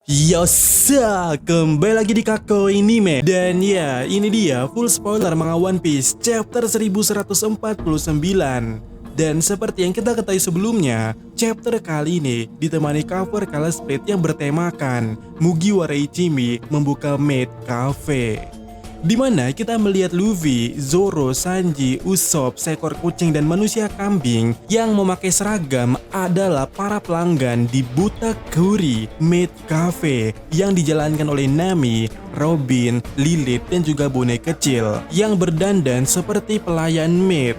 Yosa, kembali lagi di Kako Anime. Dan ya, ini dia full spoiler manga One Piece chapter 1149. Dan seperti yang kita ketahui sebelumnya, chapter kali ini ditemani cover color split yang bertemakan Mugiwara Ichimi membuka Maid Cafe, di mana kita melihat Luffy, Zoro, Sanji, Usopp, seekor kucing dan manusia kambing yang memakai seragam adalah para pelanggan di Butakuri Maid Cafe yang dijalankan oleh Nami, Robin, Lilith dan juga bonek kecil yang berdandan seperti pelayan maid.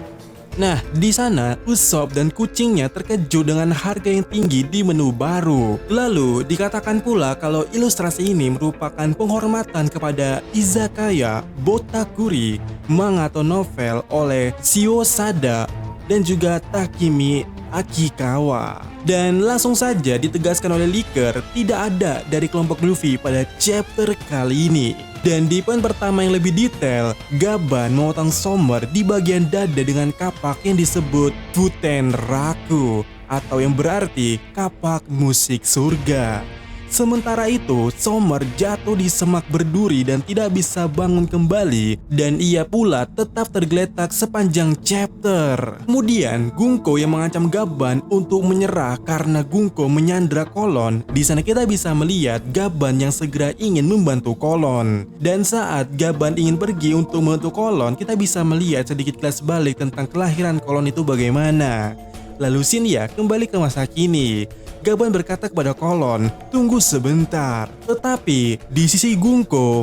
Nah, di sana Usopp dan kucingnya terkejut dengan harga yang tinggi di menu baru. Lalu dikatakan pula kalau ilustrasi ini merupakan penghormatan kepada izakaya Botakuri, manga atau novel oleh Shio Sada dan juga Takimi Akikawa. Dan langsung saja ditegaskan oleh leaker tidak ada dari kelompok Luffy pada chapter kali ini. Dan di poin pertama yang lebih detail, Gaban memotong Sommer di bagian dada dengan kapak yang disebut Futen Raku atau yang berarti kapak musik surga. Sementara itu, Sommer jatuh di semak berduri dan tidak bisa bangun kembali, dan ia pula tetap tergeletak sepanjang chapter. Kemudian, Gunko yang mengancam Gaban untuk menyerah karena Gunko menyandra Kolon. Di sana kita bisa melihat Gaban yang segera ingin membantu Kolon. Dan saat Gaban ingin pergi untuk membantu Kolon, kita bisa melihat sedikit kelas balik tentang kelahiran Kolon itu bagaimana. Lalu Shinya kembali ke masa kini. Gaban berkata kepada Kolon, tunggu sebentar. Tetapi di sisi Gunko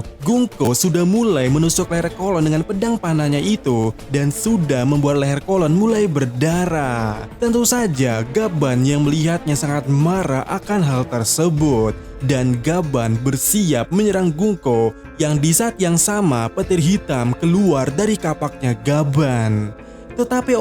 sudah mulai menusuk leher Kolon dengan pedang panahnya itu dan sudah membuat leher Kolon mulai berdarah. Tentu saja Gaban yang melihatnya sangat marah akan hal tersebut. Dan Gaban bersiap menyerang Gunko yang di saat yang sama petir hitam keluar dari kapaknya Gaban. Tetapi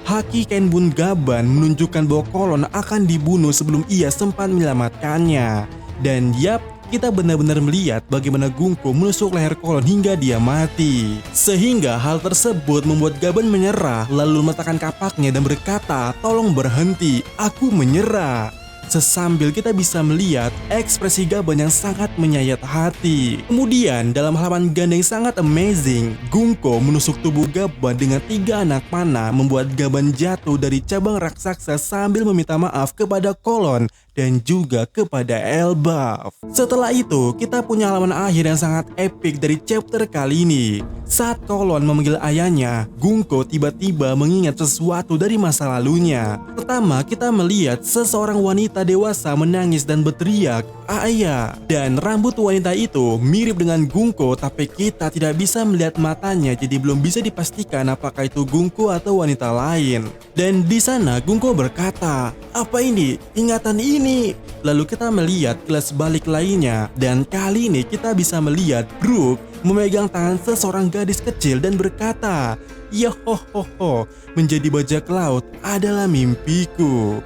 Haki Kenbun Gaban menunjukkan bahwa Kolon akan dibunuh sebelum ia sempat menyelamatkannya. Dan yap, kita benar-benar melihat bagaimana Gunko menusuk leher Kolon hingga dia mati. Sehingga hal tersebut membuat Gaban menyerah lalu meletakkan kapaknya dan berkata, tolong berhenti, aku menyerah. Sesambil kita bisa melihat ekspresi Gaban yang sangat menyayat hati. Kemudian dalam halaman ganda yang sangat amazing, Gunko menusuk tubuh Gaban dengan 3 anak panah membuat Gaban jatuh dari cabang raksasa sambil meminta maaf kepada Kolon dan juga kepada Elbaf. Setelah itu kita punya halaman akhir yang sangat epic dari chapter kali ini. Saat Kolon memanggil ayahnya, Gunko tiba-tiba mengingat sesuatu dari masa lalunya. Pertama kita melihat seseorang wanita dewasa menangis dan berteriak, ayah. Dan rambut wanita itu mirip dengan Gunko tapi kita tidak bisa melihat matanya jadi belum bisa dipastikan apakah itu Gunko atau wanita lain. Dan di sana Gunko berkata, apa ini? Ingatan ini. Lalu kita melihat kelas balik lainnya dan kali ini kita bisa melihat Brook memegang tangan seseorang gadis kecil dan berkata, yohohoho, menjadi bajak laut adalah mimpiku.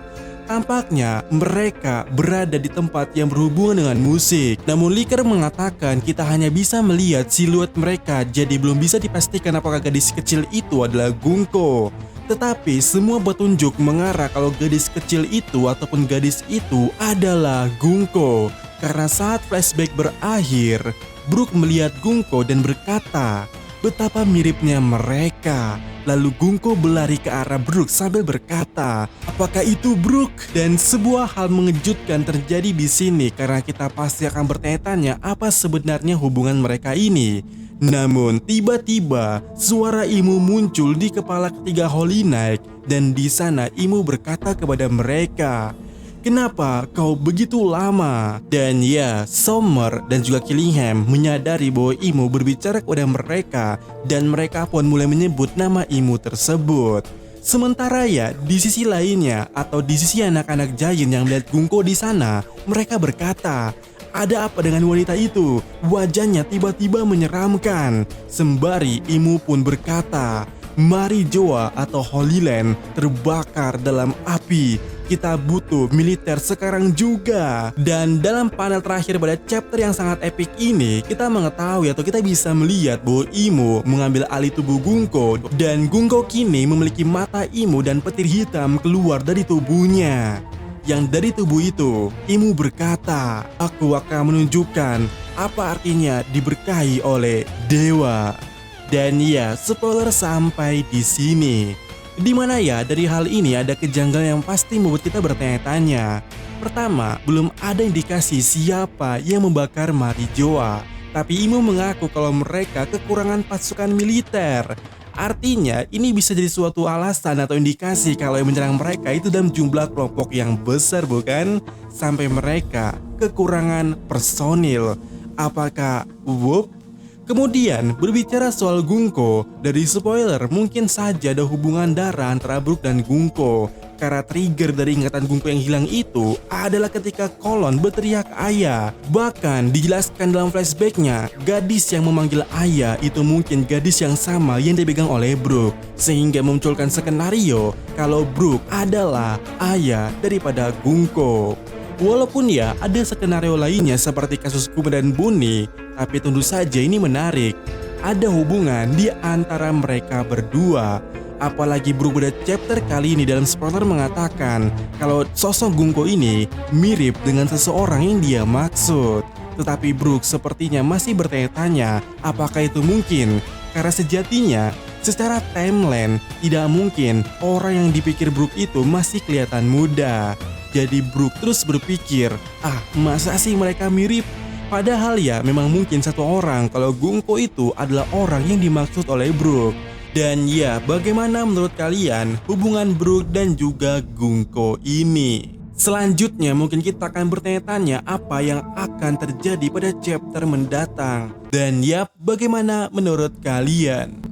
Tampaknya mereka berada di tempat yang berhubungan dengan musik. Namun leaker mengatakan kita hanya bisa melihat siluet mereka jadi belum bisa dipastikan apakah gadis kecil itu adalah Gunko. Tetapi semua petunjuk mengarah kalau gadis kecil itu ataupun gadis itu adalah Gunko. Karena saat flashback berakhir, Brook melihat Gunko dan berkata, betapa miripnya mereka. Lalu Gunko berlari ke arah Brook sambil berkata, apakah itu Brook? Dan sebuah hal mengejutkan terjadi di sini karena kita pasti akan bertanya-tanya apa sebenarnya hubungan mereka ini. Namun tiba-tiba suara Imu muncul di kepala ketiga Holy Knight dan di sana Imu berkata kepada mereka, kenapa kau begitu lama? Dan ya, Sommer dan juga Killingham menyadari bahwa Imu berbicara kepada mereka dan mereka pun mulai menyebut nama Imu tersebut. Sementara ya, di sisi lainnya atau di sisi anak-anak Giant yang melihat Gunko di sana, mereka berkata, ada apa dengan wanita itu? Wajahnya tiba-tiba menyeramkan. Sembari Imu pun berkata, Mari Joa atau Holy Land terbakar dalam api. Kita butuh militer sekarang juga. Dan dalam panel terakhir pada chapter yang sangat epic ini, kita mengetahui atau kita bisa melihat bahwa Imu mengambil alih tubuh Gunko. Dan Gunko kini memiliki mata Imu dan petir hitam keluar dari tubuhnya. yang dari tubuh itu. Imu berkata, aku akan menunjukkan apa artinya diberkahi oleh dewa. Dan ya, spoiler sampai di sini. Dimana ya dari hal ini ada kejanggalan yang pasti membuat kita bertanya-tanya. Pertama, belum ada indikasi siapa yang membakar Marijoa. Tapi Imo mengaku kalau mereka kekurangan pasukan militer. Artinya ini bisa jadi suatu alasan atau indikasi kalau yang menyerang mereka itu dalam jumlah kelompok yang besar, bukan? Sampai mereka kekurangan personil. Apakah Kemudian berbicara soal Gunko, dari spoiler mungkin saja ada hubungan darah antara Brook dan Gunko. Karena trigger dari ingatan Gunko yang hilang itu adalah ketika Kolon berteriak ayah. Bahkan dijelaskan dalam flashbacknya, gadis yang memanggil ayah itu mungkin gadis yang sama yang dipegang oleh Brook. Sehingga memunculkan skenario kalau Brook adalah ayah daripada Gunko. Walaupun ya ada skenario lainnya seperti kasus Kuma dan Bunny, tapi tentu saja ini menarik. Ada hubungan di antara mereka berdua. Apalagi Brook pada chapter kali ini dalam spoiler mengatakan kalau sosok Gunko ini mirip dengan seseorang yang dia maksud. Tetapi Brook sepertinya masih bertanya-tanya apakah itu mungkin. Karena sejatinya secara timeline tidak mungkin orang yang dipikir Brook itu masih kelihatan muda. Jadi Brook terus berpikir, masa sih mereka mirip? Padahal ya memang mungkin satu orang kalau Gunko itu adalah orang yang dimaksud oleh Brook. Dan ya, bagaimana menurut kalian hubungan Brook dan juga Gunko ini? Selanjutnya mungkin kita akan bertanya-tanya apa yang akan terjadi pada chapter mendatang. Dan yap, bagaimana menurut kalian?